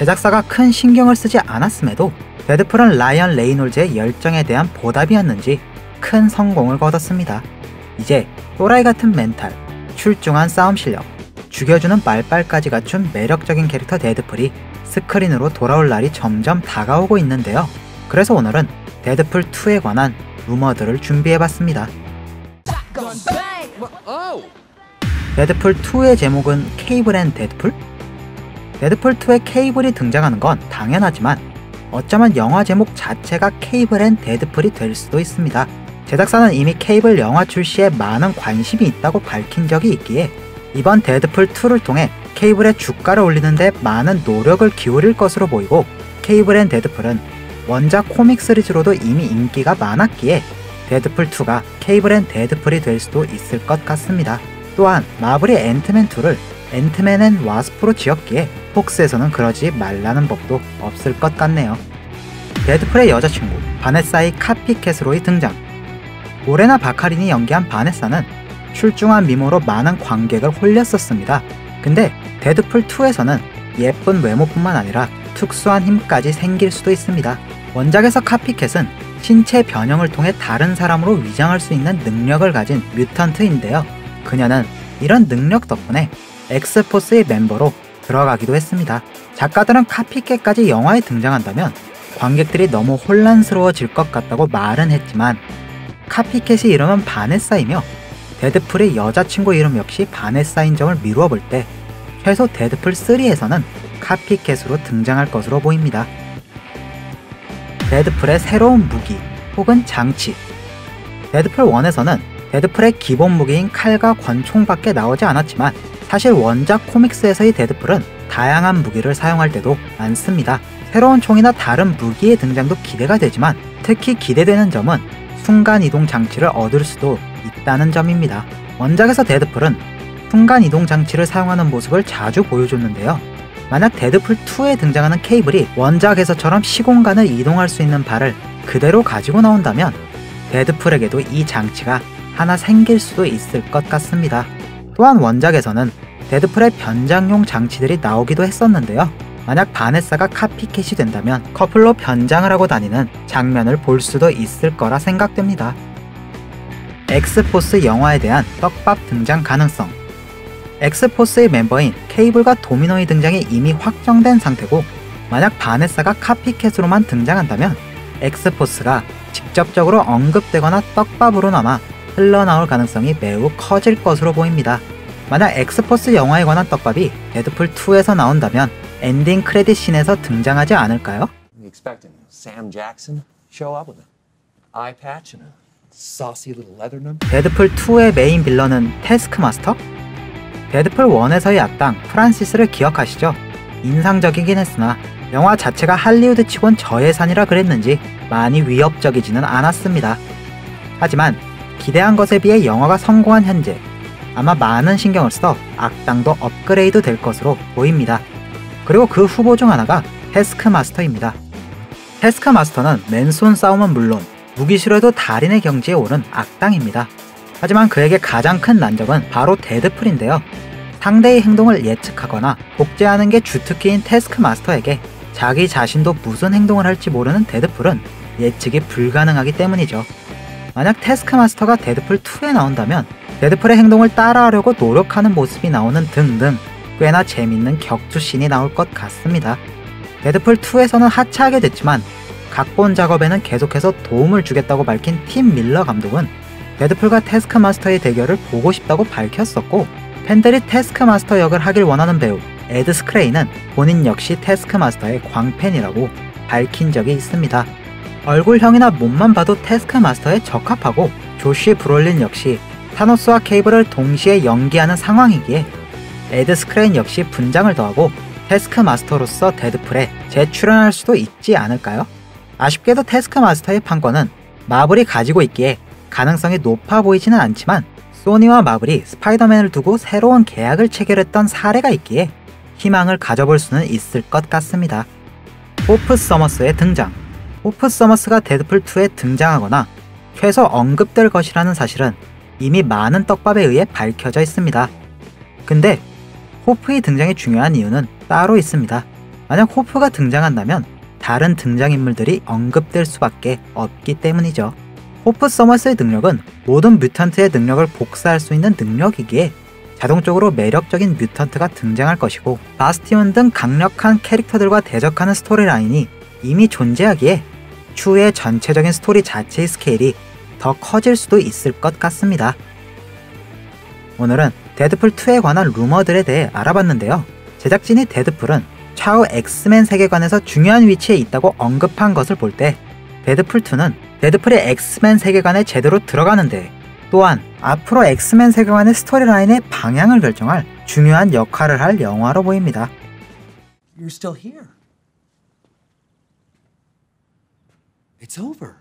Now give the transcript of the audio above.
제작사가 큰 신경을 쓰지 않았음에도 데드풀은 라이언 레이놀즈의 열정에 대한 보답이었는지 큰 성공을 거뒀습니다. 이제 또라이 같은 멘탈, 출중한 싸움 실력, 죽여주는 말빨까지 갖춘 매력적인 캐릭터 데드풀이 스크린으로 돌아올 날이 점점 다가오고 있는데요. 그래서 오늘은 데드풀2에 관한 루머들을 준비해봤습니다. 데드풀2의 제목은 케이블 앤 데드풀? 데드풀2에 케이블이 등장하는 건 당연하지만 어쩌면 영화 제목 자체가 케이블 앤 데드풀이 될 수도 있습니다. 제작사는 이미 케이블 영화 출시에 많은 관심이 있다고 밝힌 적이 있기에 이번 데드풀2를 통해 케이블의 주가를 올리는 데 많은 노력을 기울일 것으로 보이고, 케이블 앤 데드풀은 원작 코믹 시리즈로도 이미 인기가 많았기에 데드풀2가 케이블 앤 데드풀이 될 수도 있을 것 같습니다. 또한 마블이 앤트맨2를 앤트맨 앤 와스프로 지었기에 폭스에서는 그러지 말라는 법도 없을 것 같네요. 데드풀의 여자친구 바네사의 카피캣으로의 등장. 모레나 바카린이 연기한 바네사는 출중한 미모로 많은 관객을 홀렸었습니다. 근데 데드풀2에서는 예쁜 외모뿐만 아니라 특수한 힘까지 생길 수도 있습니다. 원작에서 카피캣은 신체 변형을 통해 다른 사람으로 위장할 수 있는 능력을 가진 뮤턴트인데요. 그녀는 이런 능력 덕분에 엑스포스의 멤버로 들어가기도 했습니다. 작가들은 카피캣까지 영화에 등장한다면 관객들이 너무 혼란스러워질 것 같다고 말은 했지만, 카피캣이 이름은 바네사이며 데드풀의 여자친구 이름 역시 바네사인 점을 미루어 볼 때 최소 데드풀3에서는 카피캣으로 등장할 것으로 보입니다. 데드풀의 새로운 무기 혹은 장치. 데드풀1에서는 데드풀의 기본 무기인 칼과 권총밖에 나오지 않았지만 사실 원작 코믹스에서의 데드풀은 다양한 무기를 사용할 때도 많습니다. 새로운 총이나 다른 무기의 등장도 기대가 되지만 특히 기대되는 점은 순간이동 장치를 얻을 수도 있다는 점입니다. 원작에서 데드풀은 순간이동 장치를 사용하는 모습을 자주 보여줬는데요. 만약 데드풀2에 등장하는 케이블이 원작에서처럼 시공간을 이동할 수 있는 발을 그대로 가지고 나온다면 데드풀에게도 이 장치가 하나 생길 수도 있을 것 같습니다. 또한 원작에서는 데드풀의 변장용 장치들이 나오기도 했었는데요. 만약 바네사가 카피캣이 된다면 커플로 변장을 하고 다니는 장면을 볼 수도 있을 거라 생각됩니다. 엑스포스 영화에 대한 떡밥 등장 가능성. 엑스포스의 멤버인 케이블과 도미노의 등장이 이미 확정된 상태고, 만약 바네사가 카피캣으로만 등장한다면 엑스포스가 직접적으로 언급되거나 떡밥으로나마 흘러나올 가능성이 매우 커질 것으로 보입니다. 만약 엑스포스 영화에 관한 떡밥이 데드풀2에서 나온다면 엔딩 크레딧 씬에서 등장하지 않을까요? 데드풀2의 메인 빌런은 태스크마스터? 데드풀1에서의 악당 프란시스를 기억하시죠? 인상적이긴 했으나 영화 자체가 할리우드 치곤 저예산이라 그랬는지 많이 위협적이지는 않았습니다. 하지만 기대한 것에 비해 영화가 성공한 현재 아마 많은 신경을 써 악당도 업그레이드 될 것으로 보입니다. 그리고 그 후보 중 하나가 태스크마스터입니다. 태스크마스터는 맨손 싸움은 물론 무기실에도 달인의 경지에 오른 악당입니다. 하지만 그에게 가장 큰 난점은 바로 데드풀인데요. 상대의 행동을 예측하거나 복제하는 게 주특기인 태스크마스터에게 자기 자신도 무슨 행동을 할지 모르는 데드풀은 예측이 불가능하기 때문이죠. 만약 태스크마스터가 데드풀2에 나온다면 데드풀의 행동을 따라하려고 노력하는 모습이 나오는 등등 꽤나 재밌는 격투씬이 나올 것 같습니다. 데드풀2에서는 하차하게 됐지만 각본 작업에는 계속해서 도움을 주겠다고 밝힌 팀 밀러 감독은 데드풀과 태스크마스터의 대결을 보고 싶다고 밝혔었고, 팬들이 태스크마스터 역을 하길 원하는 배우 에드 스크레이는 본인 역시 태스크마스터의 광팬이라고 밝힌 적이 있습니다. 얼굴형이나 몸만 봐도 태스크마스터에 적합하고, 조시 브롤린 역시 타노스와 케이블을 동시에 연기하는 상황이기에 에드 스크레인 역시 분장을 더하고 태스크마스터로서 데드풀에 재출연할 수도 있지 않을까요? 아쉽게도 태스크마스터의 판권은 마블이 가지고 있기에 가능성이 높아 보이지는 않지만, 소니와 마블이 스파이더맨을 두고 새로운 계약을 체결했던 사례가 있기에 희망을 가져볼 수는 있을 것 같습니다. 호프 서머스의 등장. 호프 서머스가 데드풀2에 등장하거나 최소 언급될 것이라는 사실은 이미 많은 떡밥에 의해 밝혀져 있습니다. 근데 호프의 등장이 중요한 이유는 따로 있습니다. 만약 호프가 등장한다면 다른 등장인물들이 언급될 수밖에 없기 때문이죠. 호프 서머스의 능력은 모든 뮤턴트의 능력을 복사할 수 있는 능력이기에 자동적으로 매력적인 뮤턴트가 등장할 것이고, 바스티온 등 강력한 캐릭터들과 대적하는 스토리라인이 이미 존재하기에 추후의 전체적인 스토리 자체의 스케일이 더 커질 수도 있을 것 같습니다. 오늘은 데드풀2에 관한 루머들에 대해 알아봤는데요. 제작진이 데드풀은 차후 엑스맨 세계관에서 중요한 위치에 있다고 언급한 것을 볼 때 데드풀2는 데드풀의 엑스맨 세계관에 제대로 들어가는데, 또한 앞으로 엑스맨 세계관의 스토리라인의 방향을 결정할 중요한 역할을 할 영화로 보입니다. You're still here. It's over.